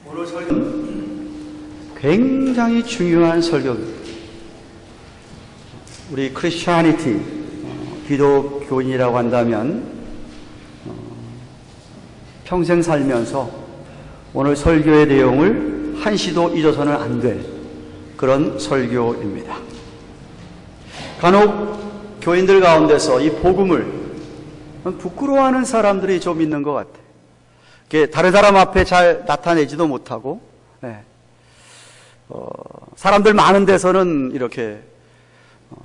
오늘 설교는 굉장히 중요한 설교입니다. 우리 크리스천이티, 기독교인이라고 한다면 평생 살면서 오늘 설교의 내용을 한시도 잊어서는 안 될 그런 설교입니다. 간혹 교인들 가운데서 이 복음을 부끄러워하는 사람들이 좀 있는 것 같아요. 다른 사람 앞에 잘 나타내지도 못하고, 사람들 많은 데서는 이렇게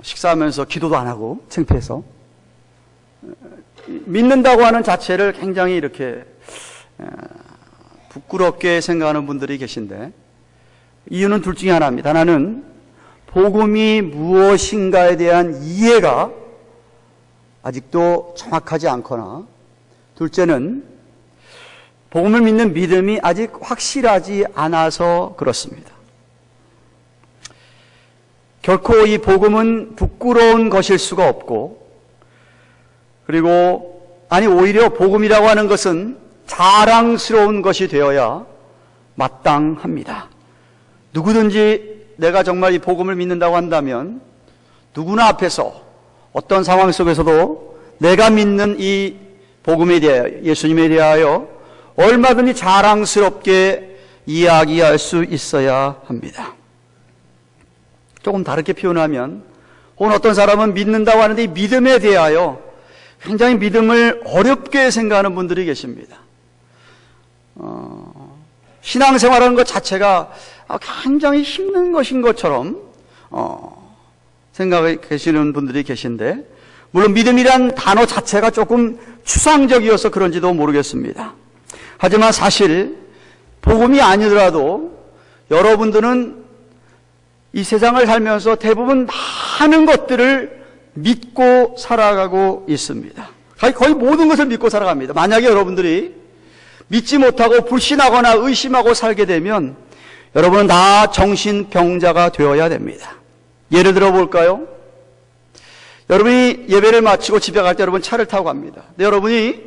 식사하면서 기도도 안 하고 창피해서 믿는다고 하는 자체를 굉장히 이렇게 부끄럽게 생각하는 분들이 계신데, 이유는 둘 중에 하나입니다. 하나는 복음이 무엇인가에 대한 이해가 아직도 정확하지 않거나, 둘째는 복음을 믿는 믿음이 아직 확실하지 않아서 그렇습니다. 결코 이 복음은 부끄러운 것일 수가 없고, 그리고 오히려 복음이라고 하는 것은 자랑스러운 것이 되어야 마땅합니다. 누구든지 내가 정말 이 복음을 믿는다고 한다면 누구나 앞에서 어떤 상황 속에서도 내가 믿는 이 복음에 대하여, 예수님에 대하여 얼마든지 자랑스럽게 이야기할 수 있어야 합니다. 조금 다르게 표현하면, 혹은 어떤 사람은 믿는다고 하는데 이 믿음에 대하여 굉장히 믿음을 어렵게 생각하는 분들이 계십니다. 신앙생활하는 것 자체가 굉장히 힘든 것인 것처럼 생각해 계시는 분들이 계신데, 물론 믿음이란 단어 자체가 조금 추상적이어서 그런지도 모르겠습니다. 하지만 사실 복음이 아니더라도 여러분들은 이 세상을 살면서 대부분 많은 것들을 믿고 살아가고 있습니다. 거의 모든 것을 믿고 살아갑니다. 만약에 여러분들이 믿지 못하고 불신하거나 의심하고 살게 되면 여러분은 다 정신병자가 되어야 됩니다. 예를 들어 볼까요? 여러분이 예배를 마치고 집에 갈 때 여러분 차를 타고 갑니다. 근데 여러분이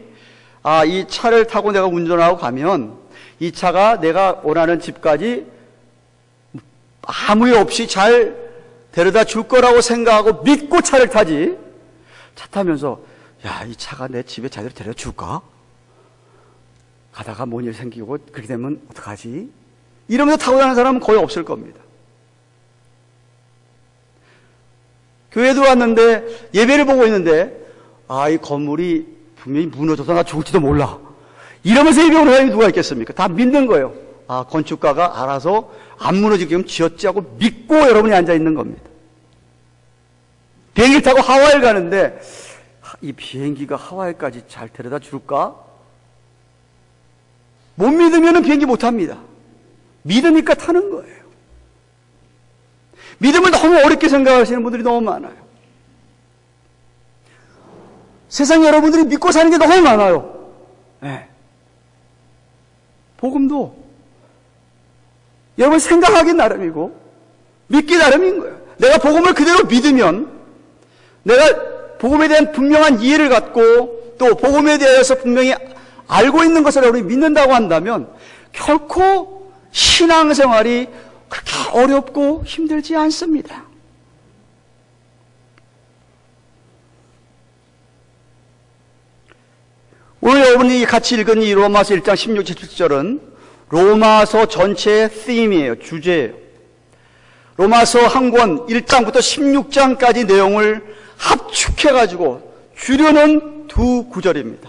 이 차를 타고 내가 운전하고 가면 이 차가 내가 원하는 집까지 아무 일 없이 잘 데려다 줄 거라고 생각하고 믿고 차를 타지, 차 타면서 이 차가 내 집에 제대로 데려다 줄까? 가다가 뭔 일 생기고 그렇게 되면 어떡하지? 이러면서 타고 가는 사람은 거의 없을 겁니다. 교회에 들어왔는데 예배를 보고 있는데 이 건물이 분명히 무너져서 나 죽을지도 몰라, 이러면서 예배 오는 사람이 누가 있겠습니까? 다 믿는 거예요. 건축가가 알아서 안 무너지게끔 지었지 하고 믿고 여러분이 앉아 있는 겁니다. 비행기를 타고 하와이를 가는데 이 비행기가 하와이까지 잘 데려다 줄까? 못 믿으면 비행기 못 탑니다. 믿으니까 타는 거예요. 믿음을 너무 어렵게 생각하시는 분들이 너무 많아요. 세상에 여러분들이 믿고 사는 게 너무 많아요. 복음도 여러분 생각하기 나름이고 믿기 나름인 거예요. 내가 복음을 그대로 믿으면, 내가 복음에 대한 분명한 이해를 갖고 또 복음에 대해서 분명히 알고 있는 것을 여러분이 믿는다고 한다면 결코 신앙생활이 그렇게 어렵고 힘들지 않습니다. 오늘 여러분이 같이 읽은 이 로마서 1장 16, 17절은 로마서 전체의 theme이에요. 주제예요. 로마서 한 권 1장부터 16장까지 내용을 합축해가지고 줄여놓은 두 구절입니다.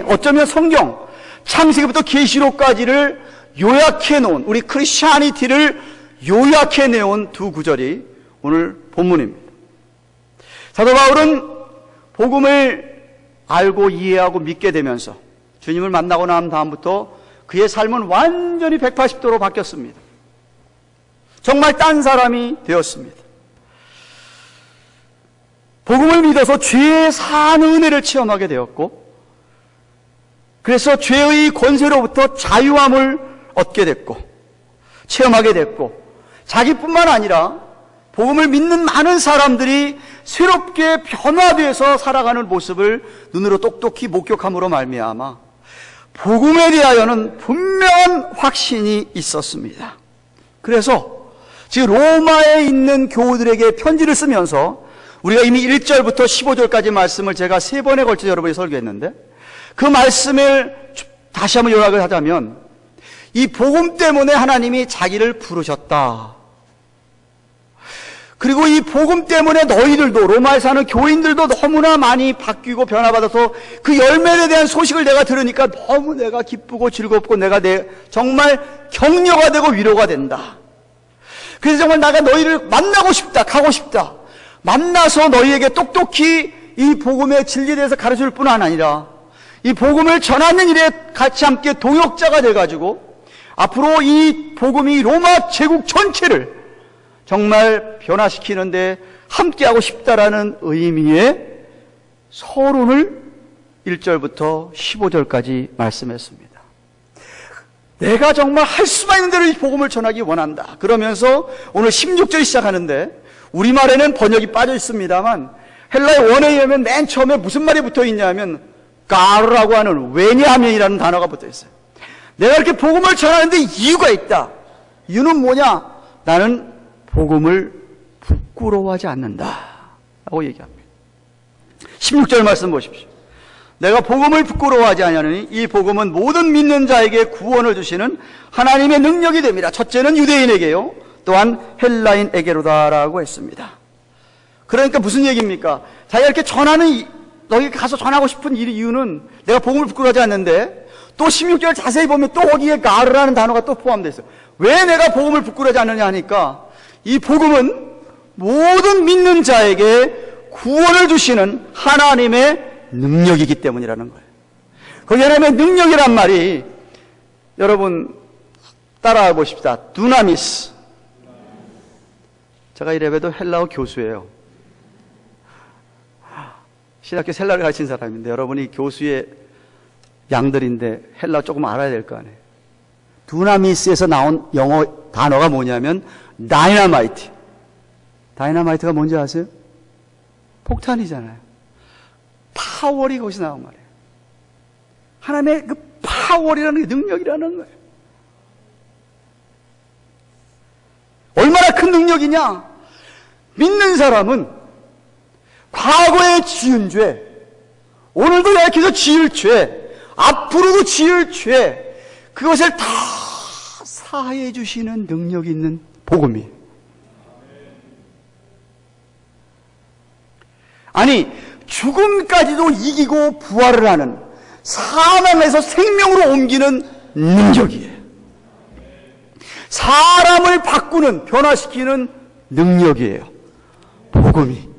어쩌면 성경 창세기부터 계시록까지를 요약해놓은, 우리 크리스천이티를 요약해내온 두 구절이 오늘 본문입니다. 사도 바울은 복음을 알고 이해하고 믿게 되면서 주님을 만나고 난 다음부터 그의 삶은 완전히 180도로 바뀌었습니다. 정말 딴 사람이 되었습니다. 복음을 믿어서 죄의 사는 은혜를 체험하게 되었고, 그래서 죄의 권세로부터 자유함을 얻게 됐고, 체험하게 됐고, 자기뿐만 아니라 복음을 믿는 많은 사람들이 새롭게 변화되어서 살아가는 모습을 눈으로 똑똑히 목격함으로 말미암아 복음에 대하여는 분명한 확신이 있었습니다. 그래서 지금 로마에 있는 교우들에게 편지를 쓰면서 우리가 이미 1절부터 15절까지 말씀을 제가 3번에 걸쳐 여러분이 설교했는데 그 말씀을 다시 한번 요약을 하자면 이 복음 때문에 하나님이 자기를 부르셨다. 그리고 이 복음 때문에 너희들도 로마에 사는 교인들도 너무나 많이 바뀌고 변화받아서 그 열매에 대한 소식을 내가 들으니까 너무 내가 기쁘고 즐겁고 내가 정말 격려가 되고 위로가 된다. 그래서 정말 내가 너희를 만나고 싶다, 가고 싶다. 만나서 너희에게 똑똑히 이 복음의 진리에 대해서 가르칠 뿐 아니라 이 복음을 전하는 일에 같이 함께 동역자가 돼가지고 앞으로 이 복음이 로마 제국 전체를 정말 변화시키는데 함께하고 싶다라는 의미의 서론을 1절부터 15절까지 말씀했습니다. 내가 정말 할 수만 있는 대로 이 복음을 전하기 원한다. 그러면서 오늘 16절이 시작하는데 우리말에는 번역이 빠져 있습니다만 헬라의 원어에 의하면 맨 처음에 무슨 말이 붙어 있냐면 가르라고 하는 왜냐하면이라는 단어가 붙어 있어요. 내가 이렇게 복음을 전하는데 이유가 있다. 이유는 뭐냐? 나는 복음을 부끄러워하지 않는다 라고 얘기합니다. 16절 말씀 보십시오. 내가 복음을 부끄러워하지 아니하느니 이 복음은 모든 믿는 자에게 구원을 주시는 하나님의 능력이 됩니다. 첫째는 유대인에게요, 또한 헬라인에게로다라고 했습니다. 그러니까 무슨 얘기입니까? 자기가 이렇게 전하는, 너희 가서 전하고 싶은 이유는 내가 복음을 부끄러워하지 않는데 또 16절 자세히 보면 또 거기에 가르라는 단어가 또 포함되어 있어요. 왜 내가 복음을 부끄러워하지 않느냐 하니까 이 복음은 모든 믿는 자에게 구원을 주시는 하나님의 능력이기 때문이라는 거예요. 거기 하나님의 능력이란 말이 여러분 따라해 보십시다. 두나미스. 제가 이래봬도 헬라어 교수예요. 신학교 헬라를 가르친 사람인데 여러분이 교수의 양들인데 헬라 조금 알아야 될 거 아니에요. 두나미스에서 나온 영어 단어가 뭐냐면 다이너마이트. 다이너마이트가 뭔지 아세요? 폭탄이잖아요. 파월이 거기서 나온 말이에요. 하나님의 그 파월이라는 게 능력이라는 거예요. 얼마나 큰 능력이냐? 믿는 사람은 과거에 지은 죄, 오늘도 계속 지을 죄, 앞으로도 지을 죄, 그것을 다 사해 주시는 능력 있는 복음이에요. 아니, 죽음까지도 이기고 부활을 하는, 사망에서 생명으로 옮기는 능력이에요. 사람을 바꾸는, 변화시키는 능력이에요. 복음이.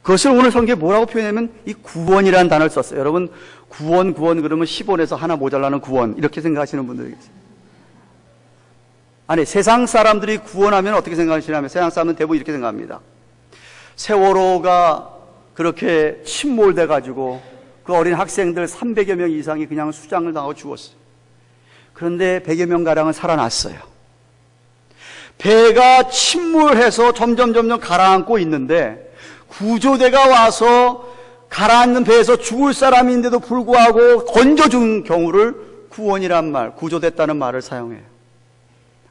그것을 오늘 성경에 뭐라고 표현하면 이 구원이라는 단어를 썼어요. 여러분, 구원 그러면 10원에서 하나 모자라는 구원, 이렇게 생각하시는 분들이 계세요. 아니, 세상 사람들이 구원하면 어떻게 생각하시냐면 세상 사람은 대부분 이렇게 생각합니다. 세월호가 그렇게 침몰돼 가지고 그 어린 학생들 300여 명 이상이 그냥 수장을 당하고 죽었어요. 그런데 100여 명 가량은 살아났어요. 배가 침몰해서 점점 가라앉고 있는데 구조대가 와서 가라앉는 배에서 죽을 사람인데도 불구하고 건져준 경우를 구원이란 말, 구조됐다는 말을 사용해요.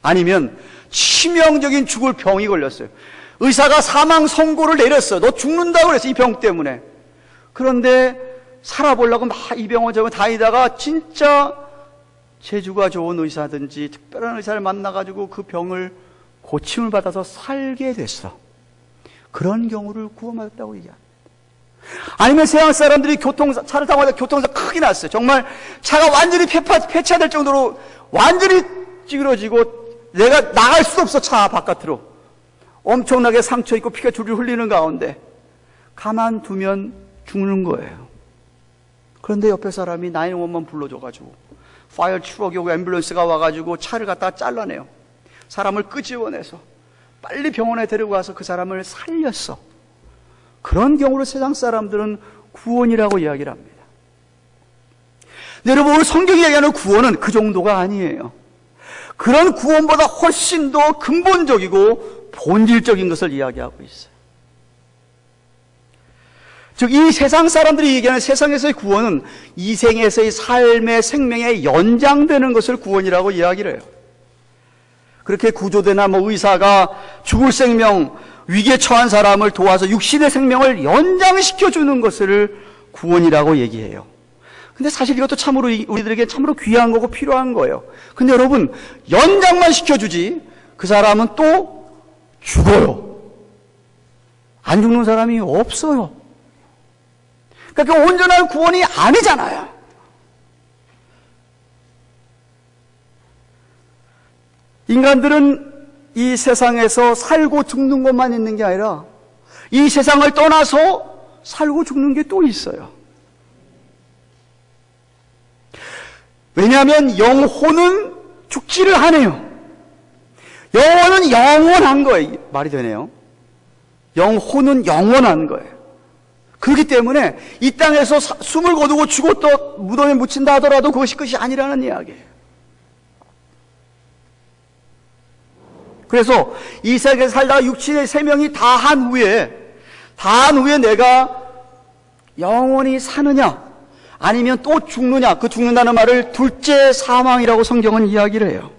아니면 치명적인 죽을 병이 걸렸어요. 의사가 사망 선고를 내렸어요. 너 죽는다고 그랬어, 이 병 때문에. 그런데 살아보려고 막 이 병원 저병원 다니다가 진짜 재주가 좋은 의사든지 특별한 의사를 만나가지고 그 병을 고침을 받아서 살게 됐어. 그런 경우를 구원받았다고 얘기합니다. 아니면 세상 사람들이 차를 타고 가다 교통사고 크게 났어요. 정말 차가 완전히 폐차될 정도로 완전히 찌그러지고 내가 나갈 수도 없어, 차 바깥으로. 엄청나게 상처 있고 피가 줄줄 흘리는 가운데 가만두면 죽는 거예요. 그런데 옆에 사람이 911만 불러줘가지고 파이어 트럭이 오고 앰뷸런스가 와가지고 차를 갖다가 잘라내요. 사람을 끄집어내서 빨리 병원에 데리고 가서 그 사람을 살렸어. 그런 경우를 세상 사람들은 구원이라고 이야기를 합니다. 근데 여러분, 오늘 성경이 얘기하는 구원은 그 정도가 아니에요. 그런 구원보다 훨씬 더 근본적이고 본질적인 것을 이야기하고 있어요. 즉 이 세상 사람들이 얘기하는 세상에서의 구원은 이 생에서의 삶의 생명에 연장되는 것을 구원이라고 이야기를 해요. 그렇게 구조대나 의사가 죽을 생명, 위기에 처한 사람을 도와서 육신의 생명을 연장시켜 주는 것을 구원이라고 얘기해요. 근데 사실 이것도 참으로 우리들에게 참으로 귀한 거고 필요한 거예요. 근데 여러분, 연장만 시켜주지 그 사람은 또 죽어요. 안 죽는 사람이 없어요. 그러니까 그 온전한 구원이 아니잖아요. 인간들은 이 세상에서 살고 죽는 것만 있는 게 아니라 이 세상을 떠나서 살고 죽는 게 또 있어요. 왜냐하면 영혼은 죽지를 않아요. 영혼은 영원한 거예요. 말이 되네요. 영혼은 영원한 거예요. 그렇기 때문에 이 땅에서 숨을 거두고 죽었다 무덤에 묻힌다 하더라도 그것이 끝이 아니라는 이야기예요. 그래서 이 세계에 살다가 육신의 생명이 다한 후에 내가 영원히 사느냐 아니면 또 죽느냐, 그 죽는다는 말을 둘째 사망이라고 성경은 이야기를 해요.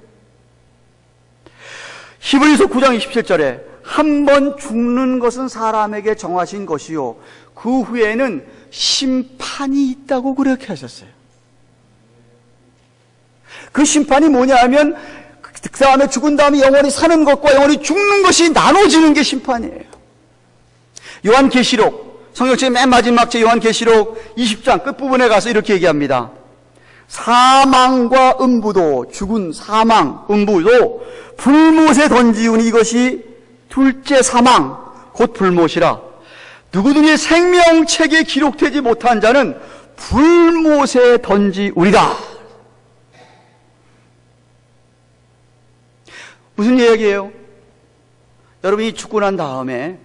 히브리서 9장 27절에 한 번 죽는 것은 사람에게 정하신 것이요 그 후에는 심판이 있다고 그렇게 하셨어요. 그 심판이 뭐냐 하면 그 다음에 죽은 다음에 영원히 사는 것과 영원히 죽는 것이 나눠지는 게 심판이에요. 요한계시록, 성경책 맨 마지막 제 요한계시록 20장 끝부분에 가서 이렇게 얘기합니다. 사망과 음부도, 죽은 사망, 음부도 불못에 던지우니 이것이 둘째 사망, 곧 불못이라. 누구든지 생명책에 기록되지 못한 자는 불못에 던지우리라. 무슨 이야기예요? 여러분이 죽고 난 다음에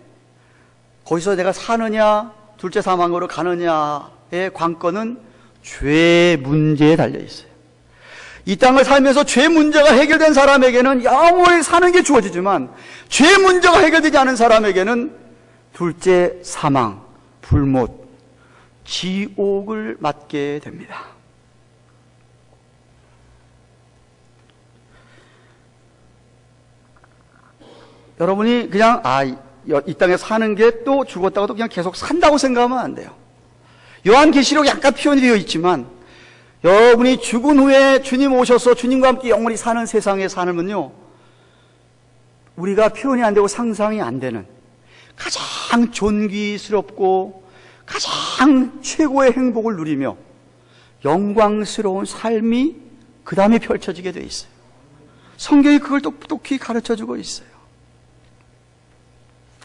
거기서 내가 사느냐 둘째 사망으로 가느냐의 관건은 죄 문제에 달려 있어요. 이 땅을 살면서 죄 문제가 해결된 사람에게는 영원히 사는 게 주어지지만 죄 문제가 해결되지 않은 사람에게는 둘째 사망, 불못, 지옥을 맞게 됩니다. 여러분이 그냥 이 땅에 사는 게 또 죽었다고도 그냥 계속 산다고 생각하면 안 돼요. 요한계시록 약간 표현이 되어 있지만 여러분이 죽은 후에 주님 오셔서 주님과 함께 영원히 사는 세상의 삶은요, 우리가 표현이 안 되고 상상이 안 되는 가장 존귀스럽고 가장 최고의 행복을 누리며 영광스러운 삶이 그 다음에 펼쳐지게 되어 있어요. 성경이 그걸 똑똑히 가르쳐주고 있어요.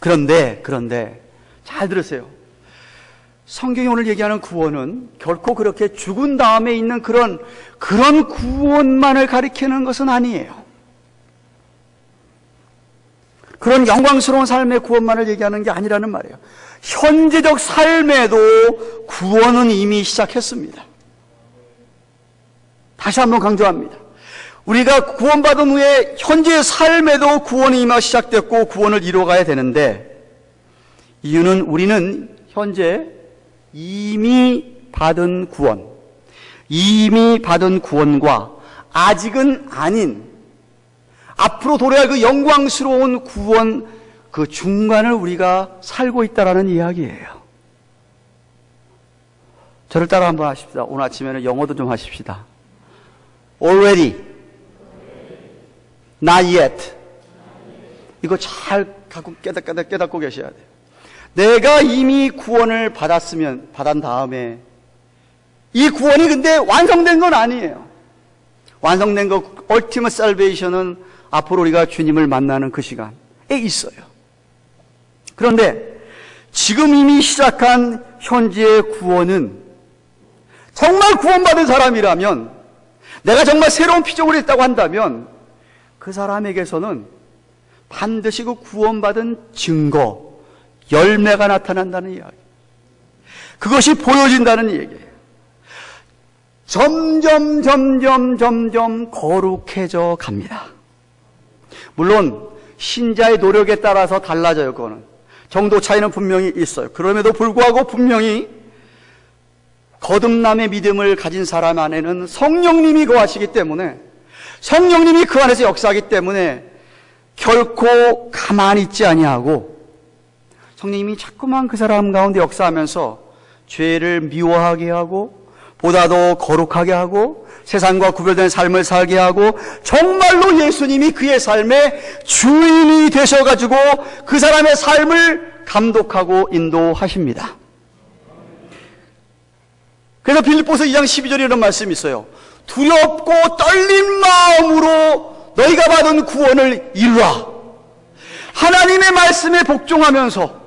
그런데 잘 들으세요. 성경이 오늘 얘기하는 구원은 결코 그렇게 죽은 다음에 있는 그런 구원만을 가리키는 것은 아니에요. 그런 영광스러운 삶의 구원만을 얘기하는 게 아니라는 말이에요. 현재적 삶에도 구원은 이미 시작했습니다. 다시 한번 강조합니다. 우리가 구원받은 후에 현재의 삶에도 구원이 이미 시작됐고 구원을 이루어가야 되는데, 이유는 우리는 현재 이미 받은 구원과 아직은 아닌 앞으로 도래할 그 영광스러운 구원, 그 중간을 우리가 살고 있다라는 이야기예요. 저를 따라 한번 하십시다. 오늘 아침에는 영어도 좀 하십시다. Already, not yet. 이거 잘 갖고 깨닫고 계셔야 돼요. 내가 이미 구원을 받은 다음에 이 구원이 근데 완성된 건 아니에요. 완성된 거, ultimate salvation은 앞으로 우리가 주님을 만나는 그 시간에 있어요. 그런데 지금 이미 시작한 현재의 구원은 정말 구원받은 사람이라면, 내가 정말 새로운 피조물이 있다고 한다면 그 사람에게서는 반드시 그 구원받은 증거, 열매가 나타난다는 이야기. 그것이 보여진다는 얘기예요. 점점 거룩해져 갑니다. 물론 신자의 노력에 따라서 달라져요. 그거는 정도 차이는 분명히 있어요. 그럼에도 불구하고 분명히 거듭남의 믿음을 가진 사람 안에는 성령님이 거하시기 때문에, 성령님이 그 안에서 역사하기 때문에 결코 가만히 있지 아니하고 성령님이 자꾸만 그 사람 가운데 역사하면서 죄를 미워하게 하고 보다 더 거룩하게 하고 세상과 구별된 삶을 살게 하고 정말로 예수님이 그의 삶의 주인이 되셔가지고 그 사람의 삶을 감독하고 인도하십니다. 그래서 빌립보서 2장 12절에 이런 말씀이 있어요. 두렵고 떨린 마음으로 너희가 받은 구원을 이루라. 하나님의 말씀에 복종하면서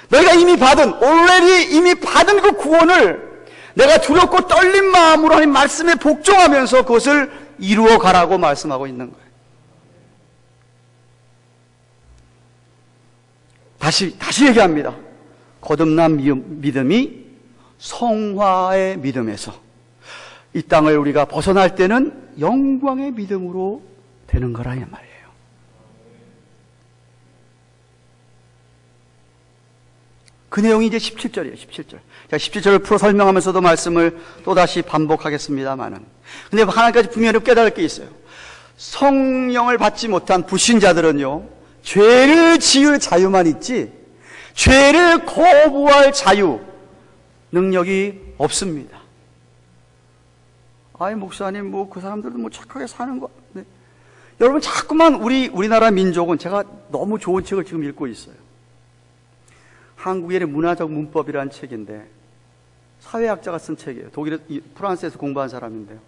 너희가 이미 받은 그 구원을 내가 두렵고 떨린 마음으로 하나님 말씀에 복종하면서 그것을 이루어 가라고 말씀하고 있는 거예요. 다시 얘기합니다. 거듭난 믿음이 성화의 믿음에서 이 땅을 우리가 벗어날 때는 영광의 믿음으로 되는 거라 이 말이에요. 그 내용이 이제 17절이에요. 17절. 제가 17절을 풀어 설명하면서도 말씀을 또다시 반복하겠습니다만은. 근데 하나님까지 분명히 깨달을 게 있어요. 성령을 받지 못한 불신자들은요, 죄를 지을 자유만 있지, 죄를 거부할 자유, 능력이 없습니다. 아이, 목사님, 그 사람들은 착하게 사는 거. 네. 여러분, 자꾸만 우리나라 민족은 제가 너무 좋은 책을 지금 읽고 있어요. 한국인의 문화적 문법이라는 책인데, 사회학자가 쓴 책이에요. 프랑스에서 공부한 사람인데요.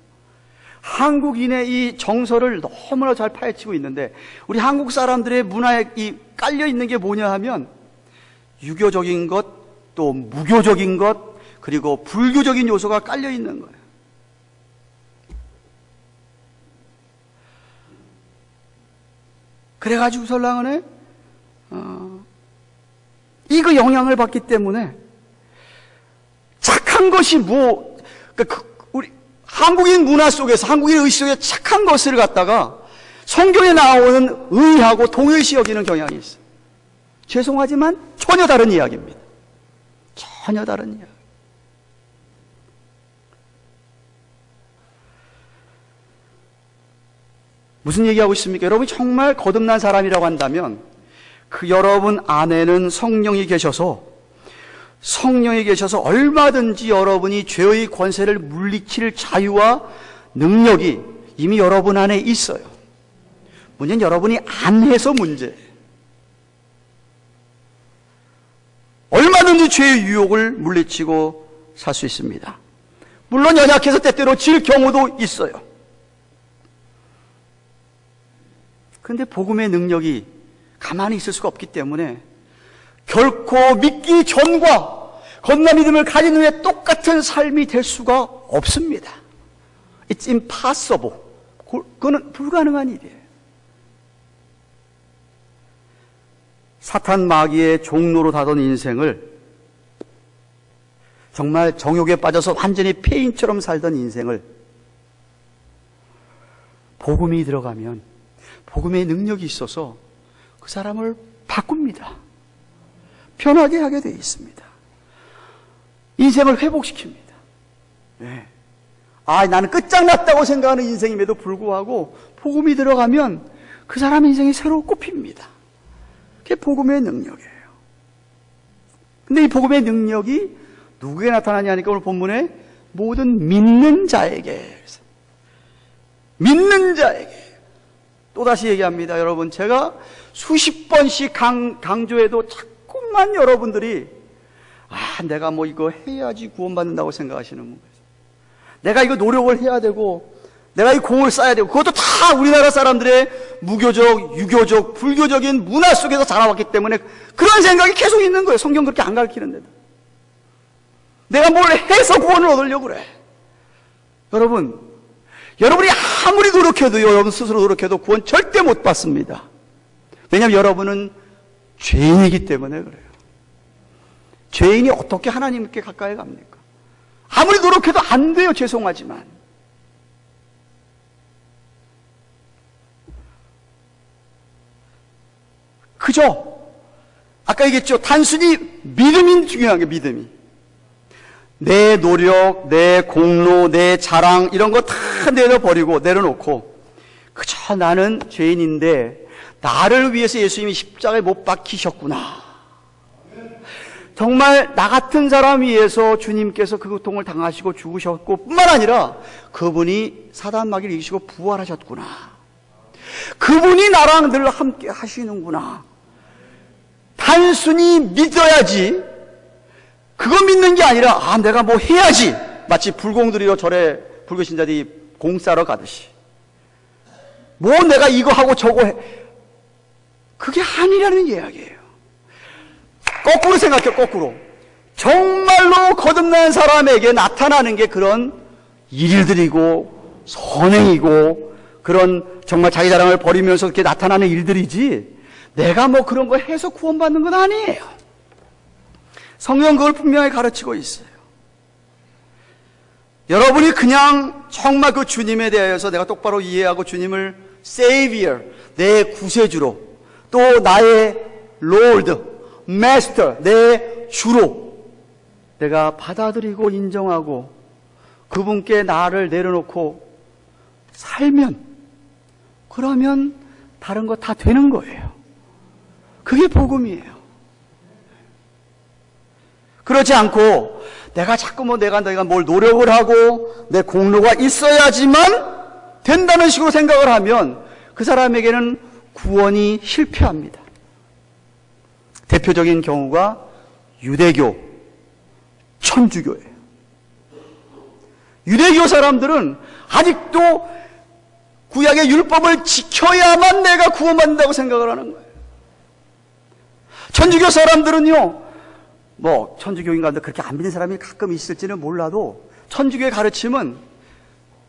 한국인의 이 정서를 너무나 잘 파헤치고 있는데, 우리 한국 사람들의 문화에 깔려 있는 게 뭐냐 하면, 유교적인 것, 또 무교적인 것, 그리고 불교적인 요소가 깔려 있는 거예요. 그래가지고 설랑은에 이거 영향을 받기 때문에 착한 것이 우리 한국인 문화 속에서, 한국인 의식 속에 착한 것을 갖다가 성경에 나오는 의하고 동일시 여기는 경향이 있어요. 죄송하지만 전혀 다른 이야기입니다. 전혀 다른 이야기. 무슨 얘기하고 있습니까? 여러분이 정말 거듭난 사람이라고 한다면 그 여러분 안에는 성령이 계셔서 얼마든지 여러분이 죄의 권세를 물리칠 자유와 능력이 이미 여러분 안에 있어요. 문제는 여러분이 안 해서 문제예요. 얼마든지 죄의 유혹을 물리치고 살 수 있습니다. 물론 연약해서 때때로 질 경우도 있어요. 그런데 복음의 능력이 가만히 있을 수가 없기 때문에 결코 믿기 전과 거듭난 믿음을 가진 후에 똑같은 삶이 될 수가 없습니다. It's impossible. 그거는 불가능한 일이에요. 사탄 마귀의 종로로 다던 인생을, 정말 정욕에 빠져서 완전히 폐인처럼 살던 인생을 복음이 들어가면, 복음의 능력이 있어서 그 사람을 바꿉니다. 편하게 하게 되어 있습니다. 인생을 회복시킵니다. 네. 나는 끝장났다고 생각하는 인생임에도 불구하고 복음이 들어가면 그 사람 인생이 새로 꼽힙니다. 그게 복음의 능력이에요. 근데 이 복음의 능력이 누구에게 나타나냐니까 오늘 본문에 모든 믿는 자에게, 믿는 자에게. 또다시 얘기합니다. 여러분, 제가 수십 번씩 강조해도 자꾸만 여러분들이 내가 이거 해야지 구원받는다고 생각하시는 거예요. 내가 이거 노력을 해야 되고 내가 이 공을 쌓아야 되고, 그것도 다 우리나라 사람들의 무교적, 유교적, 불교적인 문화 속에서 자라왔기 때문에 그런 생각이 계속 있는 거예요. 성경 그렇게 안 가르치는데도. 내가 뭘 해서 구원을 얻으려고 그래. 여러분이 아무리 노력해도요, 여러분 스스로 노력해도 구원 절대 못 받습니다. 왜냐하면 여러분은 죄인이기 때문에 그래요. 죄인이 어떻게 하나님께 가까이 갑니까? 아무리 노력해도 안 돼요. 죄송하지만. 그저 아까 얘기했죠. 단순히 믿음이 중요한 게 믿음이. 내 노력, 내 공로, 내 자랑 이런 거 다 내려놓고 그저 나는 죄인인데 나를 위해서 예수님이 십자가에 못 박히셨구나. 정말 나 같은 사람 위해서 주님께서 그 고통을 당하시고 죽으셨고 뿐만 아니라 그분이 사단 마귀를 이기시고 부활하셨구나. 그분이 나랑 늘 함께 하시는구나. 단순히 믿어야지. 그거 믿는 게 아니라 내가 뭐 해야지. 마치 불공들이로 절에 불교신자들이 공사러 가듯이 뭐 내가 이거 하고 저거 해. 그게 아니라는 이야기예요. 거꾸로 생각해. 거꾸로. 정말로 거듭난 사람에게 나타나는 게 그런 일들이고 선행이고 그런 정말 자기 자랑을 버리면서 그렇게 나타나는 일들이지, 내가 뭐 그런 거 해서 구원받는 건 아니에요. 성경 그걸 분명히 가르치고 있어요. 여러분이 그냥 정말 그 주님에 대해서 내가 똑바로 이해하고 주님을 Savior, 내 구세주로, 또 나의 Lord, Master, 내 주로 내가 받아들이고 인정하고 그분께 나를 내려놓고 살면, 그러면 다른 거 다 되는 거예요. 그게 복음이에요. 그렇지 않고 내가 자꾸 내가 뭘 노력을 하고 내 공로가 있어야지만 된다는 식으로 생각을 하면 그 사람에게는 구원이 실패합니다. 대표적인 경우가 유대교, 천주교예요. 유대교 사람들은 아직도 구약의 율법을 지켜야만 내가 구원받는다고 생각을 하는 거예요. 천주교 사람들은요, 천주교인 가운데 그렇게 안 믿는 사람이 가끔 있을지는 몰라도 천주교의 가르침은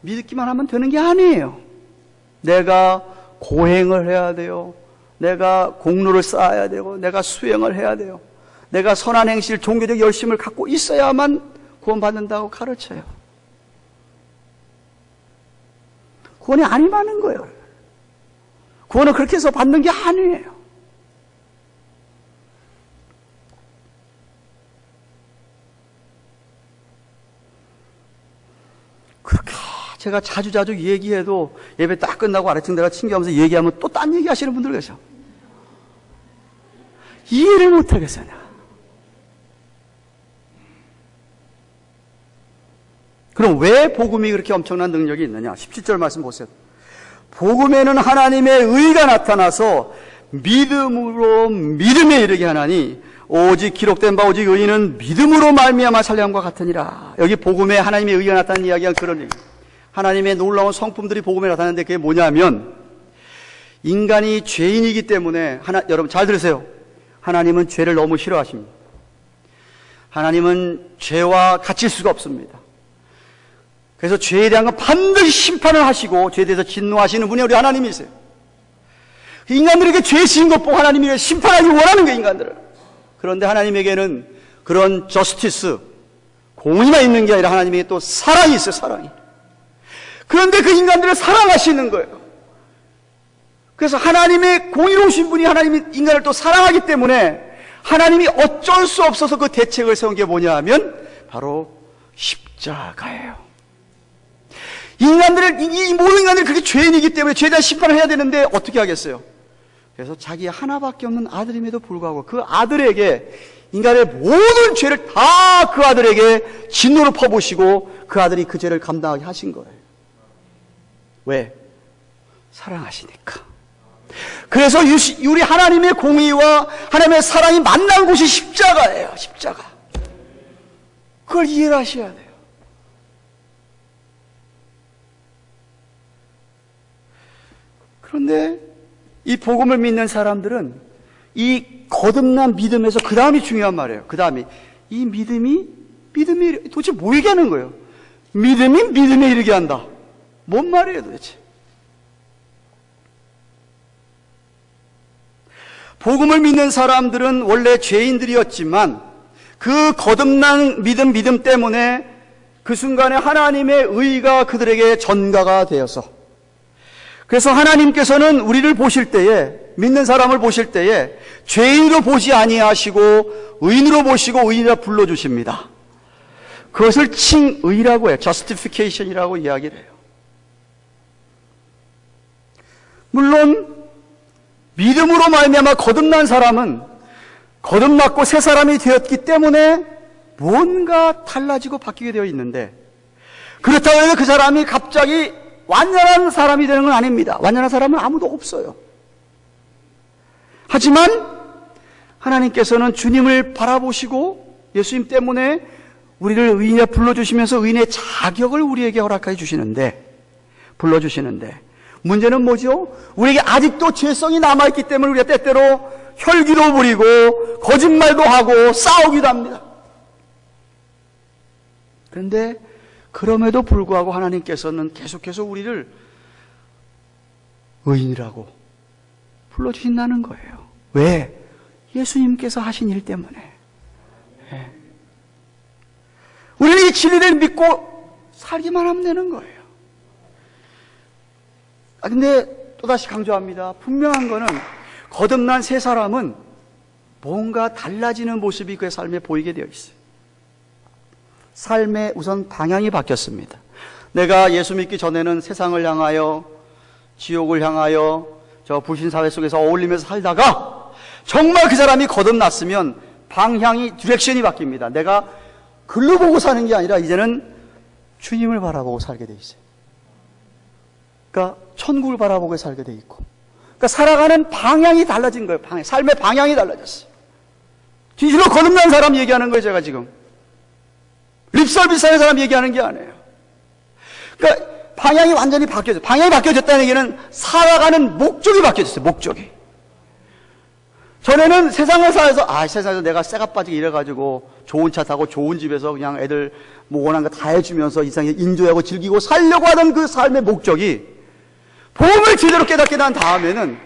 믿기만 하면 되는 게 아니에요. 내가 고행을 해야 돼요. 내가 공로를 쌓아야 되고, 내가 수행을 해야 돼요. 내가 선한 행실, 종교적 열심을 갖고 있어야만 구원받는다고 가르쳐요. 구원이 아니라는 거예요. 구원은 그렇게 해서 받는 게 아니에요. 그렇게 제가 자주 얘기해도 예배 딱 끝나고 아래층 내가 친구하면서 얘기하면 또 딴 얘기 하시는 분들 계셔. 이해를 못 하겠어요, 내가. 그럼 왜 복음이 그렇게 엄청난 능력이 있느냐? 17절 말씀 보세요. 복음에는 하나님의 의가 나타나서 믿음으로 믿음에 이르게 하나니 오직 기록된 바 오직 의인은 믿음으로 말미암아 살려함과 같으니라. 여기 복음에 하나님의 의가 나타나는 이야기가 그런 얘기. 하나님의 놀라운 성품들이 복음에 나타나는데 그게 뭐냐면, 인간이 죄인이기 때문에 여러분 잘 들으세요. 하나님은 죄를 너무 싫어하십니다. 하나님은 죄와 갇힐 수가 없습니다. 그래서 죄에 대한 건 반드시 심판을 하시고 죄에 대해서 진노하시는 분이 우리 하나님이세요. 인간들에게 죄 지은 것 보고 하나님이 심판하기 원하는 거예요, 인간들을. 그런데 하나님에게는 그런 저스티스, 공의만 있는 게 아니라 하나님에게 또 사랑이 있어요, 사랑이. 그런데 그 인간들을 사랑하시는 거예요. 그래서 하나님의 공의로우신 분이 하나님이 인간을 또 사랑하기 때문에 하나님이 어쩔 수 없어서 그 대책을 세운 게 뭐냐 하면 바로 십자가예요. 이 모든 인간들이 그렇게 죄인이기 때문에 죄에 대한 심판을 해야 되는데 어떻게 하겠어요? 그래서 자기 하나밖에 없는 아들임에도 불구하고 그 아들에게, 인간의 모든 죄를 다 그 아들에게 진노를 퍼부으시고 그 아들이 그 죄를 감당하게 하신 거예요. 왜? 사랑하시니까. 그래서 우리 하나님의 공의와 하나님의 사랑이 만난 곳이 십자가예요. 십자가. 그걸 이해를 하셔야 돼요. 그런데 이 복음을 믿는 사람들은 이 거듭난 믿음에서 그 다음이 중요한 말이에요. 그 다음이 이 믿음이 도대체 뭐 얘기하는 거예요? 믿음이 믿음에 이르게 한다. 뭔 말이에요 도대체? 복음을 믿는 사람들은 원래 죄인들이었지만 그 거듭난 믿음 때문에 그 순간에 하나님의 의가 그들에게 전가가 되어서, 그래서 하나님께서는 우리를 보실 때에 믿는 사람을 보실 때에 죄인으로 보지 아니하시고 의인으로 보시고 의인이라 불러주십니다. 그것을 칭의라고 해요. justification이라고 이야기를 해요. 물론 믿음으로 말미암아 거듭난 사람은 거듭났고 새 사람이 되었기 때문에 뭔가 달라지고 바뀌게 되어 있는데, 그렇다고 해서 그 사람이 갑자기 완전한 사람이 되는 건 아닙니다. 완전한 사람은 아무도 없어요. 하지만 하나님께서는 주님을 바라보시고 예수님 때문에 우리를 의인이라 불러주시면서 의인의 자격을 우리에게 허락해 주시는데, 불러주시는데, 문제는 뭐죠? 우리에게 아직도 죄성이 남아있기 때문에 우리가 때때로 혈기도 부리고 거짓말도 하고 싸우기도 합니다. 그런데 그럼에도 불구하고 하나님께서는 계속해서 우리를 의인이라고 불러주신다는 거예요. 왜? 예수님께서 하신 일 때문에. 우리는 이 진리를 믿고 살기만 하면 되는 거예요. 근데 또다시 강조합니다. 분명한 거는 거듭난 새 사람은 뭔가 달라지는 모습이 그의 삶에 보이게 되어 있어요. 삶의 우선 방향이 바뀌었습니다. 내가 예수 믿기 전에는 세상을 향하여, 지옥을 향하여 저 불신사회 속에서 어울리면서 살다가 정말 그 사람이 거듭났으면 방향이, 디렉션이 바뀝니다. 내가 글로 보고 사는 게 아니라 이제는 주님을 바라보고 살게 돼 있어요. 그러니까 천국을 바라보고 살게 돼 있고, 그러니까 살아가는 방향이 달라진 거예요. 삶의 방향이 달라졌어요. 진실로 거듭난 사람 얘기하는 거예요, 제가 지금. 립서비스 하는 사람 얘기하는 게 아니에요. 그러니까 방향이 완전히 바뀌어졌어요. 방향이 바뀌어졌다는 얘기는 살아가는 목적이 바뀌어졌어요. 목적이. 전에는 세상을 살아서 세상에서 내가 쇠가 빠지게 이래가지고 좋은 차 타고 좋은 집에서 그냥 애들 뭐 원하는 거 다 해주면서 이상하게 인조하고 즐기고 살려고 하던 그 삶의 목적이 복음을 제대로 깨닫게 난 다음에는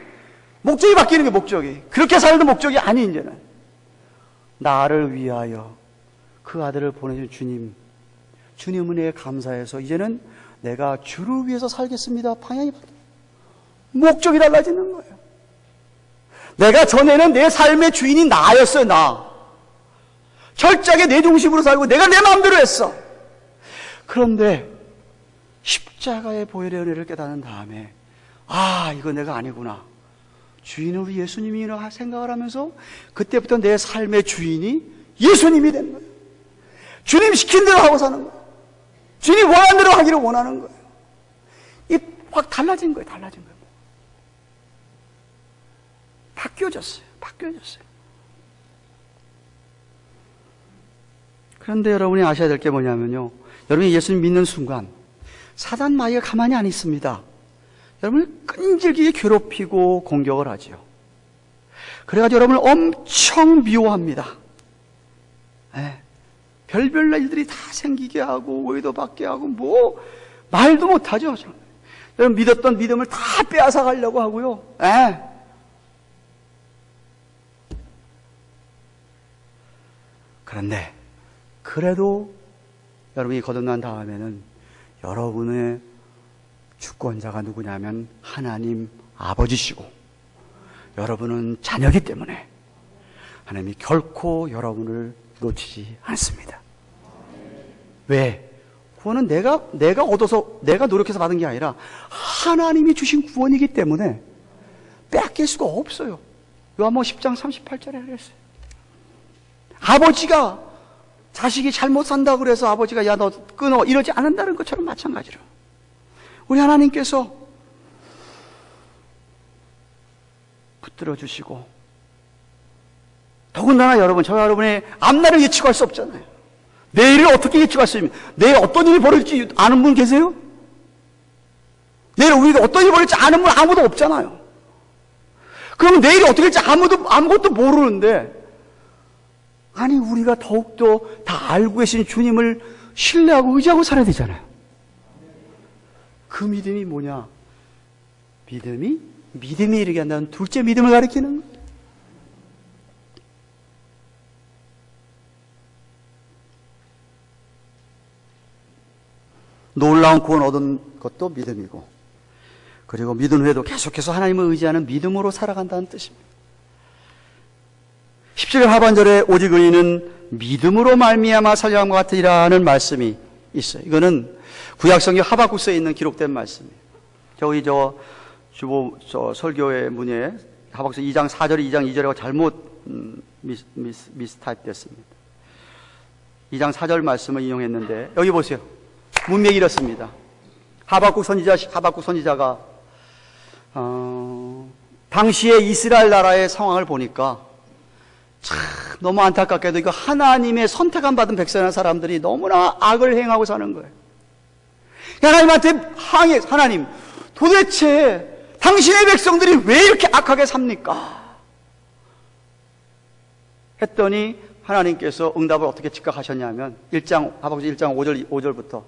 목적이 바뀌는 게 목적이. 그렇게 살던 목적이 아니, 이제는 나를 위하여 그 아들을 보내준 주님 은혜에 감사해서 이제는 내가 주를 위해서 살겠습니다. 방향이 바뀌어요. 목적이 달라지는 거예요. 내가 전에는 내 삶의 주인이 나였어요. 나. 철저하게 내 중심으로 살고 내가 내 마음대로 했어. 그런데 십자가의 보혈의 은혜를 깨닫는 다음에 이거 내가 아니구나. 주인은 우리 예수님이라 생각을 하면서 그때부터 내 삶의 주인이 예수님이 된 거예요. 주님 시킨 대로 하고 사는 거예요. 주님 원하는 대로 하기를 원하는 거예요. 이 확 달라진 거예요. 달라진 거예요. 바뀌어졌어요. 그런데 여러분이 아셔야 될 게 뭐냐면요, 여러분이 예수님 믿는 순간 사단 마귀가 가만히 안 있습니다. 여러분을 끈질기게 괴롭히고 공격을 하죠. 그래가지고 여러분을 엄청 미워합니다. 별별 일들이 다 생기게 하고 오해도 받게 하고 뭐 말도 못하죠. 여러분 믿었던 믿음을 다 빼앗아 가려고 하고요. 그런데 그래도 여러분이 거듭난 다음에는 여러분의 주권자가 누구냐면 하나님 아버지시고, 여러분은 자녀이기 때문에 하나님이 결코 여러분을 놓치지 않습니다. 왜? 구원은 내가 얻어서 내가 노력해서 받은 게 아니라 하나님이 주신 구원이기 때문에 빼앗길 수가 없어요. 요한복음 10장 38절에 그랬어요. 아버지가 자식이 잘못 산다 그래서 아버지가 야 너 끊어 이러지 않는다는 것처럼 마찬가지로 우리 하나님께서 붙들어 주시고, 더군다나 저와 여러분의 앞날을 예측할 수 없잖아요. 내일을 어떻게 예측할 수 있습니까? 내일 어떤 일이 벌어질지 아는 분 계세요? 내일 우리가 어떤 일이 벌어질지 아는 분 아무도 없잖아요. 그러면 내일이 어떻게 될지 아무것도 모르는데, 아니 우리가 더욱더 다 알고 계신 주님을 신뢰하고 의지하고 살아야 되잖아요. 그 믿음이 뭐냐? 믿음이 이르게 한다는 둘째 믿음을 가리키는 거예요. 놀라운 구원 얻은 것도 믿음이고, 그리고 믿은 후에도 계속해서 하나님을 의지하는 믿음으로 살아간다는 뜻입니다. 17절 하반절에 오직 의인은 믿음으로 말미암아 살려함과 같으리라는 말씀이 있어요. 이거는 구약성경 하박국서에 있는 기록된 말씀이에요. 저기 주보 설교의 문에 하박국서 2장 4절, 2장 2절하고 잘못 미스타입 됐습니다. 2장 4절 말씀을 인용했는데 여기 보세요. 문맥이 이렇습니다. 하박국 선지자가 당시의 이스라엘 나라의 상황을 보니까 참 너무 안타깝게도 이거 하나님의 선택안 받은 백성이라는 사람들이 너무나 악을 행하고 사는 거예요. 하나님한테 항의해서 하나님 도대체 당신의 백성들이 왜 이렇게 악하게 삽니까? 했더니 하나님께서 응답을 어떻게 즉각하셨냐면 하박국서 1장 5절부터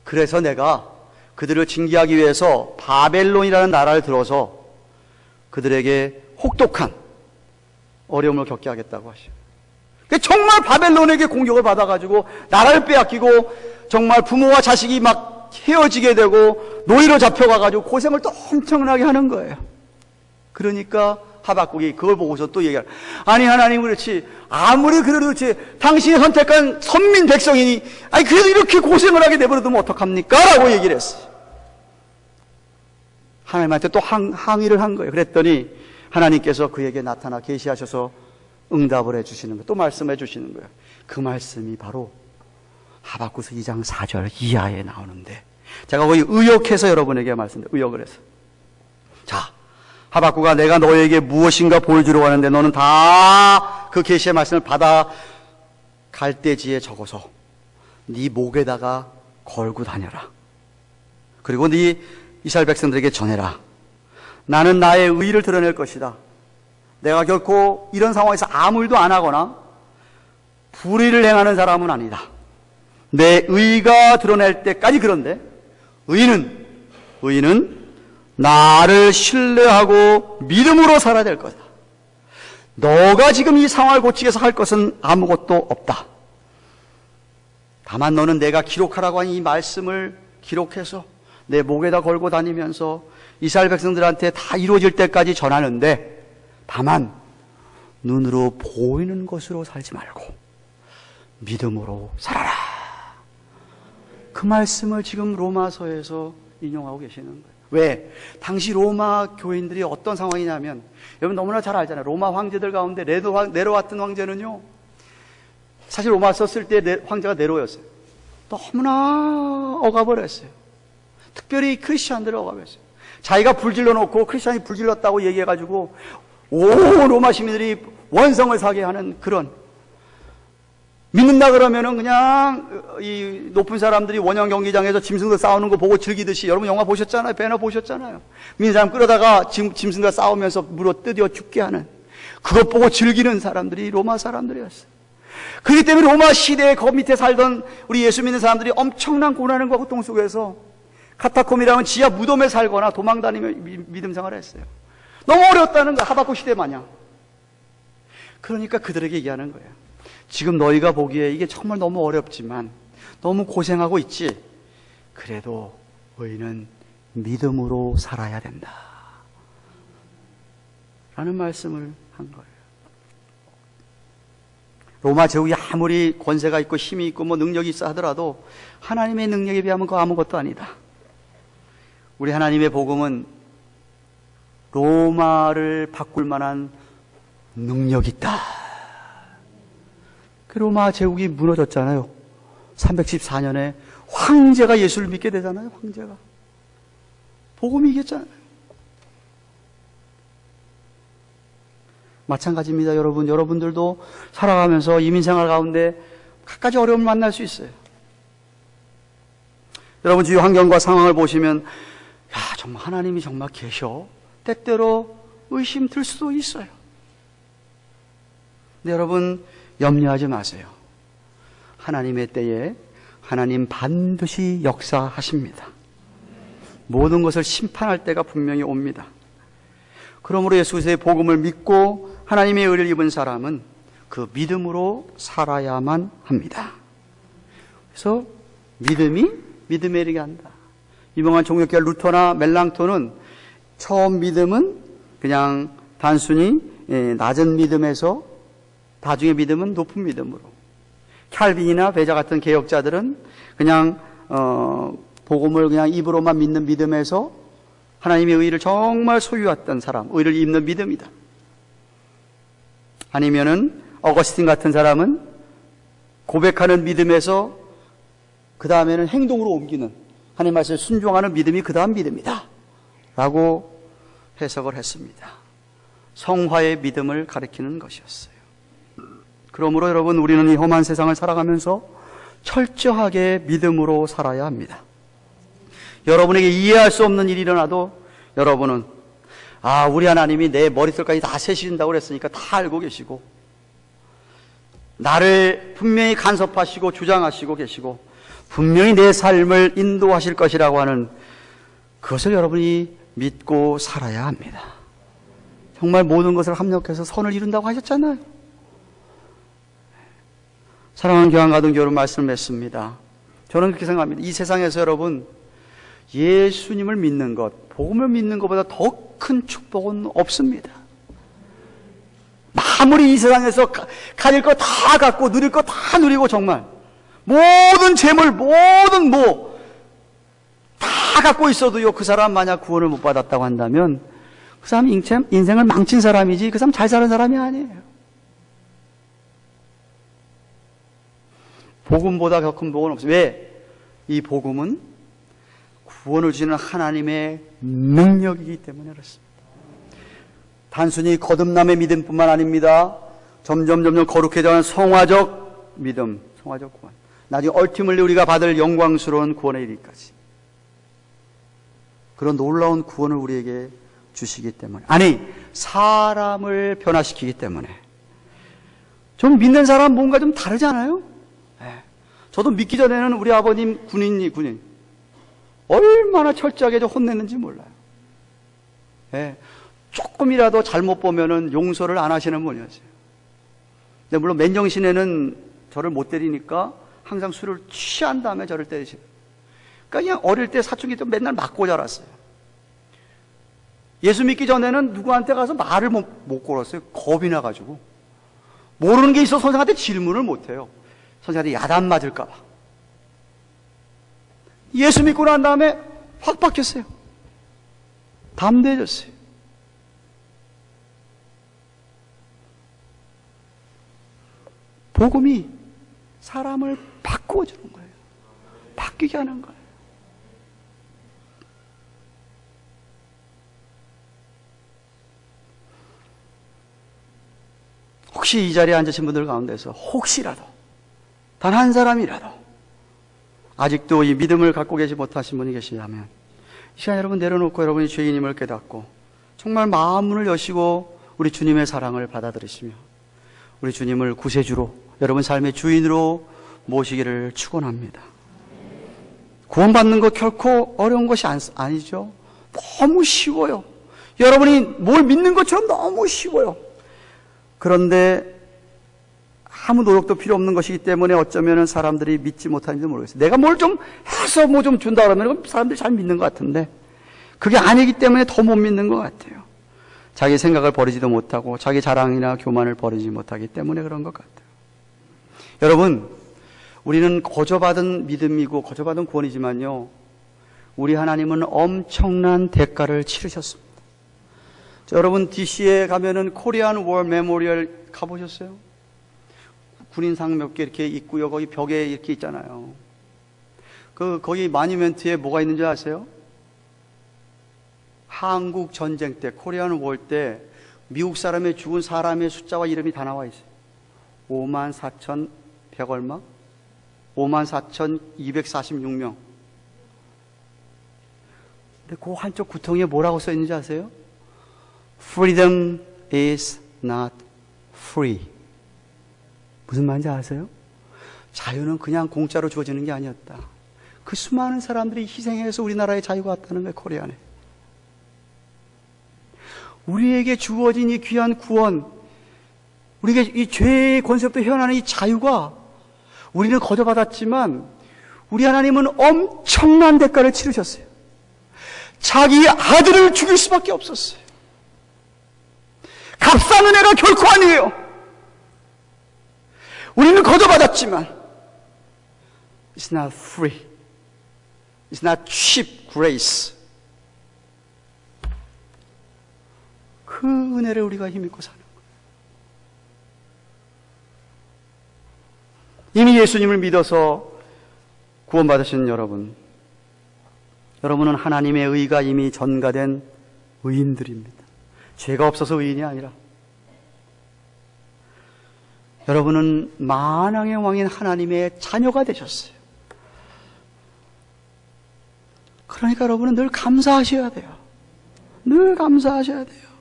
그래서 내가 그들을 징계하기 위해서 바벨론이라는 나라를 들어서 그들에게 혹독한 어려움을 겪게 하겠다고 하시죠. 정말 바벨론에게 공격을 받아가지고 나라를 빼앗기고 정말 부모와 자식이 막 헤어지게 되고 노예로 잡혀가가지고 고생을 또 엄청나게 하는 거예요. 그러니까 하박국이 그걸 보고서 또 얘기하라. 아니 하나님 그렇지 아무리 그래도 그렇지 당신이 선택한 선민 백성이니 아니 그래도 이렇게 고생을 하게 내버려두면 어떡합니까? 라고 얘기를 했어요. 하나님한테 또 항의를 한 거예요. 그랬더니 하나님께서 그에게 나타나 계시하셔서 응답을 해주시는 거예요. 또 말씀해 주시는 거예요. 그 말씀이 바로 하박국서 2장 4절 이하에 나오는데 제가 거기 의역해서 여러분에게 말씀드려요. 의역을 해서 자 하박국아 내가 너에게 무엇인가 보여주려고 하는데 너는 다 그 계시의 말씀을 받아 갈대지에 적어서 네 목에다가 걸고 다녀라. 그리고 네 이스라엘 백성들에게 전해라. 나는 나의 의를 드러낼 것이다. 내가 결코 이런 상황에서 아무 일도 안 하거나 불의를 행하는 사람은 아니다. 내 의가 드러낼 때까지. 그런데 의인은 나를 신뢰하고 믿음으로 살아야 될 거다. 너가 지금 이 상황을 고치기 위해서 할 것은 아무것도 없다. 다만 너는 내가 기록하라고 한 이 말씀을 기록해서 내 목에다 걸고 다니면서 이스라엘 백성들한테 다 이루어질 때까지 전하는데 다만 눈으로 보이는 것으로 살지 말고 믿음으로 살아라. 그 말씀을 지금 로마서에서 인용하고 계시는 거예요. 왜? 당시 로마 교인들이 어떤 상황이냐면 여러분 너무나 잘 알잖아요. 로마 황제들 가운데 네로왔던 황제는요 사실 로마 썼을 때 황제가 네로였어요. 너무나 억압을 했어요. 특별히 크리스찬들을 억압했어요. 자기가 불질러 놓고 크리스찬이 불질렀다고 얘기해가지고 온 로마 시민들이 원성을 사게 하는 그런 믿는다 그러면은 그냥 이 높은 사람들이 원형 경기장에서 짐승들 싸우는 거 보고 즐기듯이 여러분 영화 보셨잖아요. 배너 보셨잖아요. 믿는 사람 끌어다가 짐승과 싸우면서 물어 뜯어 죽게 하는 그것 보고 즐기는 사람들이 로마 사람들이었어요. 그렇기 때문에 로마 시대에 그 밑에 살던 우리 예수 믿는 사람들이 엄청난 고난과 고통 속에서 카타콤이라는 지하 무덤에 살거나 도망다니며 믿음 생활을 했어요. 너무 어려웠다는 거야. 하박국 시대 마냥. 그러니까 그들에게 얘기하는 거예요. 지금 너희가 보기에 이게 정말 너무 어렵지만 너무 고생하고 있지. 그래도 의인은 믿음으로 살아야 된다. 라는 말씀을 한 거예요. 로마 제국이 아무리 권세가 있고 힘이 있고 뭐 능력이 있어 하더라도 하나님의 능력에 비하면 그거 아무것도 아니다. 우리 하나님의 복음은 로마를 바꿀 만한 능력이 있다. 그 로마 제국이 무너졌잖아요. 314년에 황제가 예수를 믿게 되잖아요. 황제가. 복음이 이겼잖아요. 마찬가지입니다. 여러분들도 살아가면서 이민생활 가운데 갖가지 어려움을 만날 수 있어요. 여러분 주위 환경과 상황을 보시면 정말 하나님이 정말 계셔? 때때로 의심 들 수도 있어요. 근데 여러분 염려하지 마세요. 하나님의 때에 하나님 반드시 역사하십니다. 모든 것을 심판할 때가 분명히 옵니다. 그러므로 예수 그리스도의 복음을 믿고 하나님의 의를 입은 사람은 그 믿음으로 살아야만 합니다. 그래서 믿음에 이르게 한다. 유명한 종교계 루터나 멜랑톤은 처음 믿음은 그냥 단순히 낮은 믿음에서 나중에 믿음은 높은 믿음으로, 칼빈이나 베자 같은 개혁자들은 그냥 복음을 그냥 입으로만 믿는 믿음에서 하나님의 의를 정말 소유했던 사람, 의를 입는 믿음이다. 아니면은 어거스틴 같은 사람은 고백하는 믿음에서 그 다음에는 행동으로 옮기는, 하나님 말씀에 순종하는 믿음이 그 다음 믿음이다 라고 해석을 했습니다. 성화의 믿음을 가리키는 것이었어요. 그러므로 여러분, 우리는 이 험한 세상을 살아가면서 철저하게 믿음으로 살아야 합니다. 여러분에게 이해할 수 없는 일이 일어나도 여러분은 우리 하나님이 내 머릿속까지 다 세신다고 그랬으니까 다 알고 계시고, 나를 분명히 간섭하시고 주장하시고 계시고, 분명히 내 삶을 인도하실 것이라고 하는 그것을 여러분이 믿고 살아야 합니다. 정말 모든 것을 합력해서 선을 이룬다고 하셨잖아요. 사랑하는 교환가등교회로 말씀을 했습니다. 저는 그렇게 생각합니다. 이 세상에서 여러분, 예수님을 믿는 것, 복음을 믿는 것보다 더 큰 축복은 없습니다. 아무리 이 세상에서 가질 거 다 갖고 누릴 거 다 누리고, 정말 모든 재물, 모든 다 갖고 있어도요, 그 사람 만약 구원을 못 받았다고 한다면 그 사람 인생을 망친 사람이지 그 사람 잘 사는 사람이 아니에요. 복음보다 더 큰 복은 없어요. 왜? 이 복음은 구원을 주시는 하나님의 능력이기 때문에 그렇습니다. 단순히 거듭남의 믿음뿐만 아닙니다. 점점 거룩해져가는 성화적 믿음, 성화적 구원, 나중에 얼티멀리 우리가 받을 영광스러운 구원의 이르기까지, 그런 놀라운 구원을 우리에게 주시기 때문에, 아니 사람을 변화시키기 때문에. 좀 믿는 사람 뭔가 좀 다르잖아요. 저도 믿기 전에는 우리 아버님 군인 얼마나 철저하게 혼냈는지 몰라요. 조금이라도 잘못 보면은 용서를 안 하시는 분이었어요. 근데 물론 맨정신에는 저를 못 때리니까 항상 술을 취한 다음에 저를 때리시고, 그러니까 그냥 어릴 때 사춘기 때 맨날 맞고 자랐어요. 예수 믿기 전에는 누구한테 가서 말을 못 걸었어요. 겁이 나가지고. 모르는 게 있어 선생한테 질문을 못 해요. 선생한테 야단 맞을까 봐. 예수 믿고 난 다음에 확 바뀌었어요. 담대해졌어요. 복음이 사람을 바꾸어 주는 거예요. 바뀌게 하는 거예요. 혹시 이 자리에 앉으신 분들 가운데서 혹시라도 단 한 사람이라도 아직도 이 믿음을 갖고 계시 못하신 분이 계시다면, 이 시간 여러분 내려놓고 여러분이 죄인임을 깨닫고 정말 마음문을 여시고 우리 주님의 사랑을 받아들이시며 우리 주님을 구세주로, 여러분 삶의 주인으로 모시기를 축원합니다. 구원받는 것 결코 어려운 것이 아니죠. 너무 쉬워요. 여러분이 뭘 믿는 것처럼 너무 쉬워요. 그런데 아무 노력도 필요 없는 것이기 때문에 어쩌면 사람들이 믿지 못하는지 모르겠어요. 내가 뭘 좀 해서 뭐 좀 준다 그러면 사람들이 잘 믿는 것 같은데, 그게 아니기 때문에 더 못 믿는 것 같아요. 자기 생각을 버리지도 못하고 자기 자랑이나 교만을 버리지 못하기 때문에 그런 것 같아요. 여러분, 우리는 거저받은 믿음이고 거저받은 구원이지만요, 우리 하나님은 엄청난 대가를 치르셨습니다. 여러분, DC에 가면은 코리안 워 메모리얼 가보셨어요? 군인상 몇 개 이렇게 있고요. 거기 벽에 이렇게 있잖아요. 거기 마니멘트에 뭐가 있는지 아세요? 한국 전쟁 때, 코리안 워 때 미국 사람의 죽은 사람의 숫자와 이름이 다 나와 있어요. 54,100 얼마? 54,246명. 근데 그 한쪽 구통에 뭐라고 써 있는지 아세요? Freedom is not free. 무슨 말인지 아세요? 자유는 그냥 공짜로 주어지는 게 아니었다. 그 수많은 사람들이 희생해서 우리나라의 자유가 왔다는 거예요, 코리안에. 우리에게 주어진 이 귀한 구원, 우리에게 이 죄의 권세부터 헤어나는 이 자유가, 우리는 거저받았지만 우리 하나님은 엄청난 대가를 치르셨어요. 자기 아들을 죽일 수밖에 없었어요. 값싼 은혜가 결코 아니에요. 우리는 거둬받았지만 It's not free. It's not cheap grace. 그 은혜를 우리가 힘입고 사는 거예요. 이미 예수님을 믿어서 구원받으신 여러분, 여러분은 하나님의 의가 이미 전가된 의인들입니다. 죄가 없어서 의인이 아니라 여러분은 만왕의 왕인 하나님의 자녀가 되셨어요. 그러니까 여러분은 늘 감사하셔야 돼요. 늘 감사하셔야 돼요.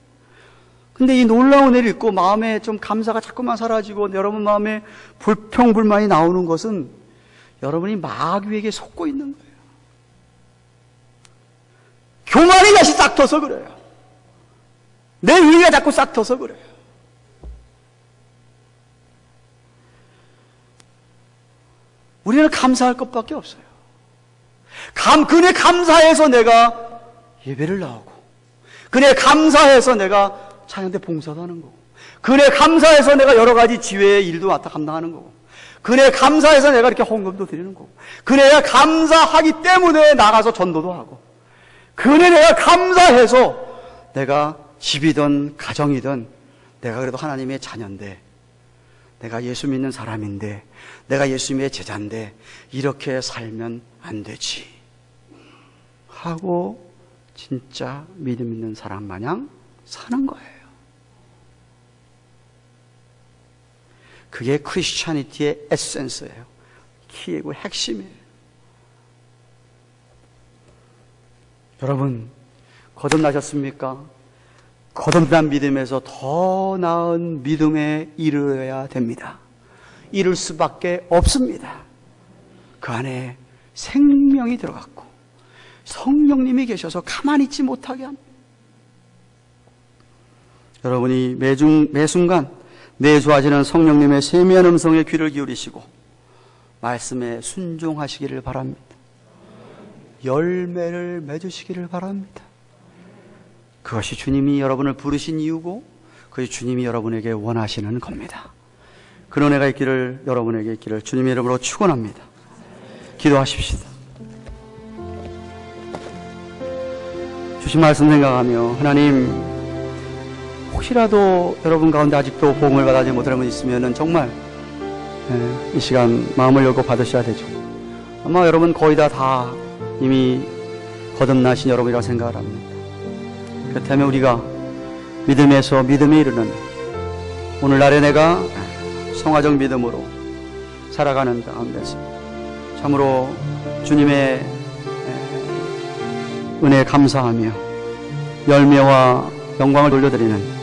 근데 이 놀라운 은혜를 잊고 마음에 좀 감사가 자꾸만 사라지고 여러분 마음에 불평불만이 나오는 것은 여러분이 마귀에게 속고 있는 거예요. 교만이 다시 싹터서 그래요. 내 의가 자꾸 싹터서 그래요. 우리는 감사할 것밖에 없어요. 그네 감사해서 내가 예배를 나오고, 그네 감사해서 내가 찬양대 봉사도 하는 거고, 그네 감사해서 내가 여러 가지 지회의 일도 맡아 감당하는 거고, 그네 감사해서 내가 이렇게 헌금도 드리는 거고, 그네가 감사하기 때문에 나가서 전도도 하고, 그네 내가 감사해서 내가 집이든 가정이든 내가 그래도 하나님의 자녀인데, 내가 예수 믿는 사람인데, 내가 예수님의 제자인데 이렇게 살면 안 되지 하고 진짜 믿음 있는 사람 마냥 사는 거예요. 그게 크리스찬이티의 에센스예요. 키이고 핵심이에요. 여러분, 거듭나셨습니까? 거듭난 믿음에서 더 나은 믿음에 이르러야 됩니다. 이룰 수밖에 없습니다. 그 안에 생명이 들어갔고 성령님이 계셔서 가만히 있지 못하게 합니다. 여러분이 매순간 내주하시는 성령님의 세미한 음성에 귀를 기울이시고 말씀에 순종하시기를 바랍니다. 열매를 맺으시기를 바랍니다. 그것이 주님이 여러분을 부르신 이유고 그것이 주님이 여러분에게 원하시는 겁니다. 그런 은혜가 있기를, 여러분에게 있기를 주님의 이름으로 축원합니다. 기도하십시다. 주신 말씀 생각하며, 하나님, 혹시라도 여러분 가운데 아직도 복음을 받아지 못하는 분 있으면 정말 이 시간 마음을 열고 받으셔야 되죠. 아마 여러분 거의 다 이미 거듭나신 여러분이라고 생각을 합니다. 그렇다면 우리가 믿음에서 믿음에 이르는 오늘날에 내가 성화적 믿음으로 살아가는 가운데서 참으로 주님의 은혜에 감사하며 열매와 영광을 돌려드리는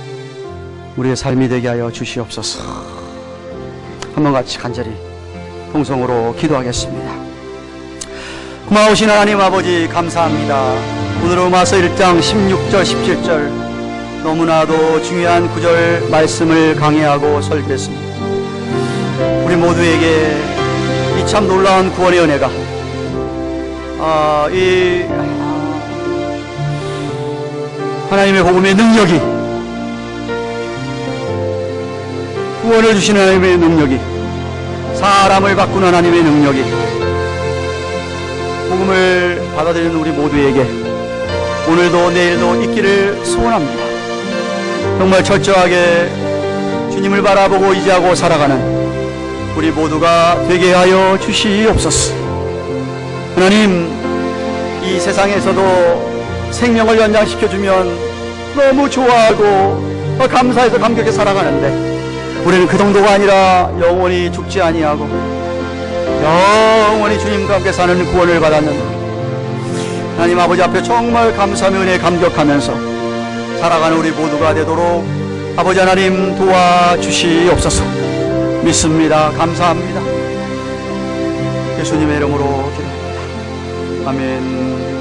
우리의 삶이 되게 하여 주시옵소서. 한번 같이 간절히 통성으로 기도하겠습니다. 고마우신 하나님 아버지, 감사합니다. 오늘 로마서 1장 16절 17절 너무나도 중요한 구절 말씀을 강해하고 설교했습니다. 우리 모두에게 이 참 놀라운 구원의 은혜가 하나님의 복음의 능력이, 구원을 주시는 하나님의 능력이, 사람을 바꾸는 하나님의 능력이 복음을 받아들이는 우리 모두에게 오늘도 내일도 있기를 소원합니다. 정말 철저하게 주님을 바라보고 의지하고 살아가는 우리 모두가 되게 하여 주시옵소서. 하나님, 이 세상에서도 생명을 연장시켜주면 너무 좋아하고 감사해서 감격해 살아가는데 우리는 그 정도가 아니라 영원히 죽지 아니하고 영원히 주님과 함께 사는 구원을 받았는데 하나님 아버지 앞에 정말 감사하며 은혜에 감격하면서 살아가는 우리 모두가 되도록 아버지 하나님 도와주시옵소서. 믿습니다. 감사합니다. 예수님의 이름으로 기도합니다. 아멘.